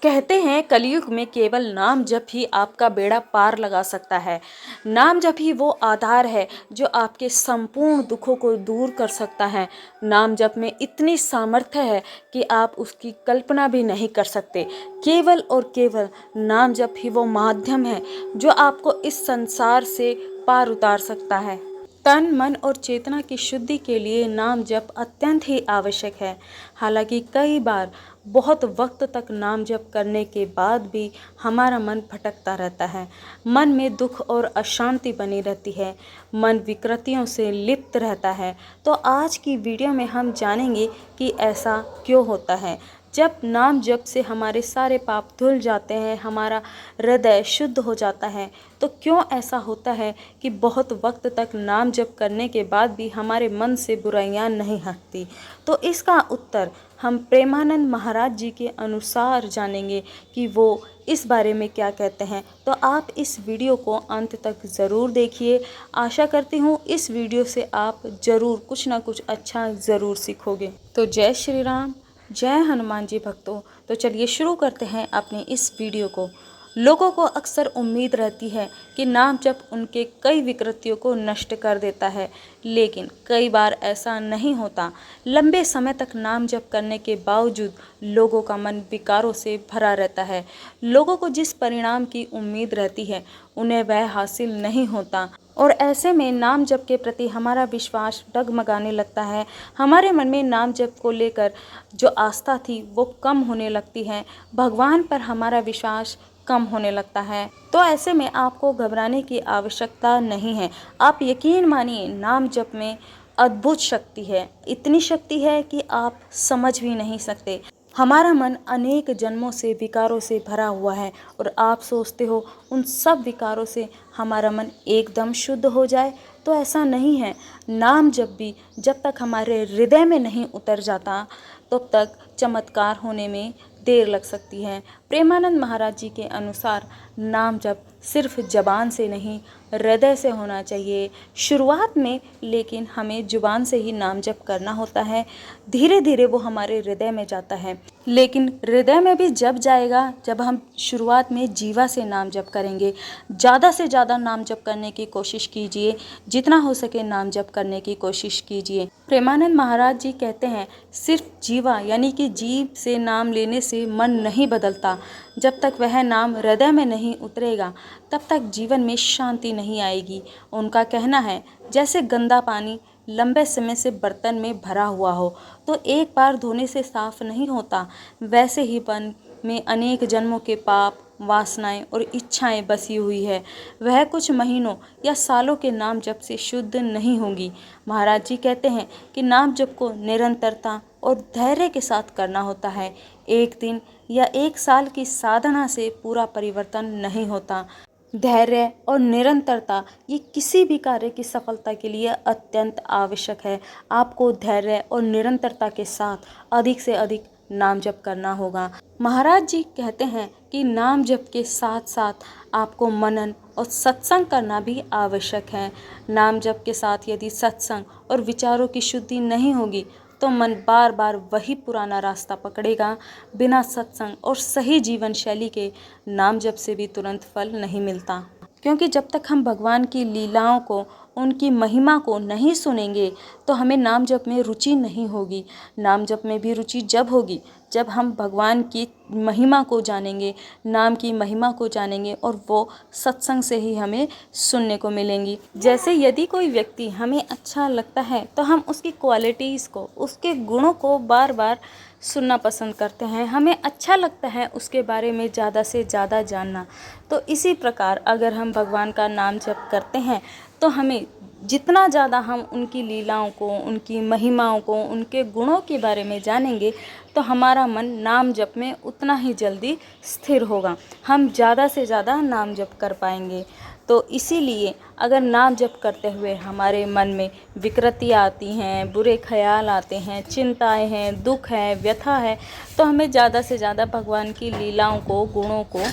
कहते हैं कलयुग में केवल नाम जप ही आपका बेड़ा पार लगा सकता है। नाम जप ही वो आधार है जो आपके संपूर्ण दुखों को दूर कर सकता है। नाम जप में इतनी सामर्थ्य है कि आप उसकी कल्पना भी नहीं कर सकते। केवल और केवल नाम जप ही वो माध्यम है जो आपको इस संसार से पार उतार सकता है। तन, मन और चेतना की शुद्धि के लिए नाम जप अत्यंत ही आवश्यक है। हालांकि कई बार बहुत वक्त तक नाम जप करने के बाद भी हमारा मन भटकता रहता है। मन में दुख और अशांति बनी रहती है। मन विकृतियों से लिप्त रहता है। तो आज की वीडियो में हम जानेंगे कि ऐसा क्यों होता है। जब नाम जप से हमारे सारे पाप धुल जाते हैं, हमारा हृदय शुद्ध हो जाता है, तो क्यों ऐसा होता है कि बहुत वक्त तक नाम जप करने के बाद भी हमारे मन से बुराइयां नहीं हटती। तो इसका उत्तर हम प्रेमानंद महाराज जी के अनुसार जानेंगे कि वो इस बारे में क्या कहते हैं। तो आप इस वीडियो को अंत तक ज़रूर देखिए। आशा करती हूँ इस वीडियो से आप ज़रूर कुछ ना कुछ अच्छा ज़रूर सीखोगे। तो जय श्री राम, जय हनुमान जी भक्तों। तो चलिए शुरू करते हैं अपने इस वीडियो को। लोगों को अक्सर उम्मीद रहती है कि नाम जप उनके कई विकृतियों को नष्ट कर देता है, लेकिन कई बार ऐसा नहीं होता। लंबे समय तक नाम जप करने के बावजूद लोगों का मन विकारों से भरा रहता है। लोगों को जिस परिणाम की उम्मीद रहती है उन्हें वह हासिल नहीं होता और ऐसे में नाम जप के प्रति हमारा विश्वास डगमगाने लगता है। हमारे मन में नाम जप को लेकर जो आस्था थी वो कम होने लगती है। भगवान पर हमारा विश्वास कम होने लगता है। तो ऐसे में आपको घबराने की आवश्यकता नहीं है। आप यकीन मानिए, नाम जप में अद्भुत शक्ति है। इतनी शक्ति है कि आप समझ भी नहीं सकते। हमारा मन अनेक जन्मों से विकारों से भरा हुआ है और आप सोचते हो उन सब विकारों से हमारा मन एकदम शुद्ध हो जाए, तो ऐसा नहीं है। नाम जप भी जब तक हमारे हृदय में नहीं उतर जाता तब तक चमत्कार होने में देर लग सकती है। प्रेमानंद महाराज जी के अनुसार नाम जप सिर्फ जबान से नहीं, हृदय से होना चाहिए। शुरुआत में लेकिन हमें जुबान से ही नाम जप करना होता है। धीरे धीरे वो हमारे हृदय में जाता है, लेकिन हृदय में भी जब जाएगा जब हम शुरुआत में जीवा से नाम जप करेंगे। ज़्यादा से ज़्यादा नाम जप करने की कोशिश कीजिए, जितना हो सके नाम जप करने की कोशिश कीजिए। प्रेमानंद महाराज जी कहते हैं, सिर्फ जीवा यानी कि जीभ से नाम लेने से मन नहीं बदलता। जब तक वह नाम हृदय में नहीं उतरेगा तब तक जीवन में शांति नहीं आएगी। उनका कहना है, जैसे गंदा पानी लंबे समय से बर्तन में भरा हुआ हो तो एक बार धोने से साफ नहीं होता, वैसे ही मन में अनेक जन्मों के पाप, वासनाएं और इच्छाएं बसी हुई है। वह कुछ महीनों या सालों के नाम जप से शुद्ध नहीं होगी। महाराज जी कहते हैं कि नाम जप को निरंतरता और धैर्य के साथ करना होता है। एक दिन या एक साल की साधना से पूरा परिवर्तन नहीं होता। धैर्य और निरंतरता ये किसी भी कार्य की सफलता के लिए अत्यंत आवश्यक है। आपको धैर्य और निरंतरता के साथ अधिक से अधिक नाम जप करना होगा। महाराज जी कहते हैं कि नाम जप के साथ साथ आपको मनन और सत्संग करना भी आवश्यक है। नाम जप के साथ यदि सत्संग और विचारों की शुद्धि नहीं होगी तो मन बार बार वही पुराना रास्ता पकड़ेगा। बिना सत्संग और सही जीवन शैली के नाम जप से भी तुरंत फल नहीं मिलता, क्योंकि जब तक हम भगवान की लीलाओं को, उनकी महिमा को नहीं सुनेंगे तो हमें नाम जप में रुचि नहीं होगी। नाम जप में भी रुचि जब होगी जब हम भगवान की महिमा को जानेंगे, नाम की महिमा को जानेंगे, और वो सत्संग से ही हमें सुनने को मिलेंगी। जैसे यदि कोई व्यक्ति हमें अच्छा लगता है तो हम उसकी क्वालिटीज़ को, उसके गुणों को बार बार सुनना पसंद करते हैं। हमें अच्छा लगता है उसके बारे में ज़्यादा से ज़्यादा जानना। तो इसी प्रकार अगर हम भगवान का नाम जप करते हैं तो हमें जितना ज़्यादा हम उनकी लीलाओं को, उनकी महिमाओं को, उनके गुणों के बारे में जानेंगे तो हमारा मन नाम जप में उतना ही जल्दी स्थिर होगा। हम ज़्यादा से ज़्यादा नाम जप कर पाएंगे। तो इसीलिए अगर नाम जप करते हुए हमारे मन में विकृतियाँ आती हैं, बुरे ख्याल आते हैं, चिंताएं हैं, दुख है, व्यथा है, तो हमें ज़्यादा से ज़्यादा भगवान की लीलाओं को, गुणों को,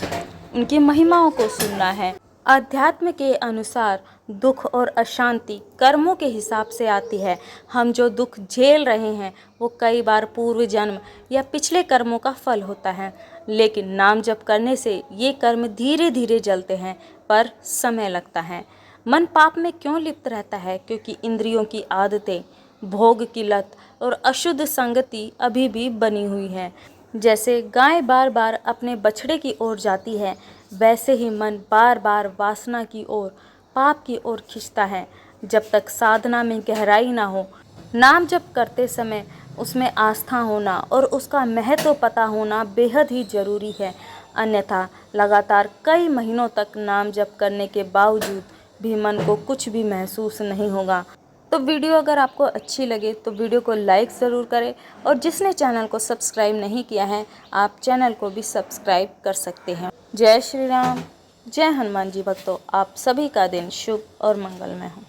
उनकी महिमाओं को सुनना है। अध्यात्म के अनुसार दुख और अशांति कर्मों के हिसाब से आती है। हम जो दुख झेल रहे हैं वो कई बार पूर्व जन्म या पिछले कर्मों का फल होता है। लेकिन नाम जप करने से ये कर्म धीरे धीरे जलते हैं, पर समय लगता है। मन पाप में क्यों लिप्त रहता है? क्योंकि इंद्रियों की आदतें, भोग की लत और अशुद्ध संगति अभी भी बनी हुई है। जैसे गाय बार बार अपने बछड़े की ओर जाती है, वैसे ही मन बार बार वासना की ओर, पाप की ओर खींचता है। जब तक साधना में गहराई ना हो, नाम जप करते समय उसमें आस्था होना और उसका महत्व पता होना बेहद ही ज़रूरी है। अन्यथा लगातार कई महीनों तक नाम जप करने के बावजूद भी मन को कुछ भी महसूस नहीं होगा। तो वीडियो अगर आपको अच्छी लगे तो वीडियो को लाइक ज़रूर करें, और जिसने चैनल को सब्सक्राइब नहीं किया है, आप चैनल को भी सब्सक्राइब कर सकते हैं। जय श्री राम, जय हनुमान जी भक्तों। आप सभी का दिन शुभ और मंगलमय हो।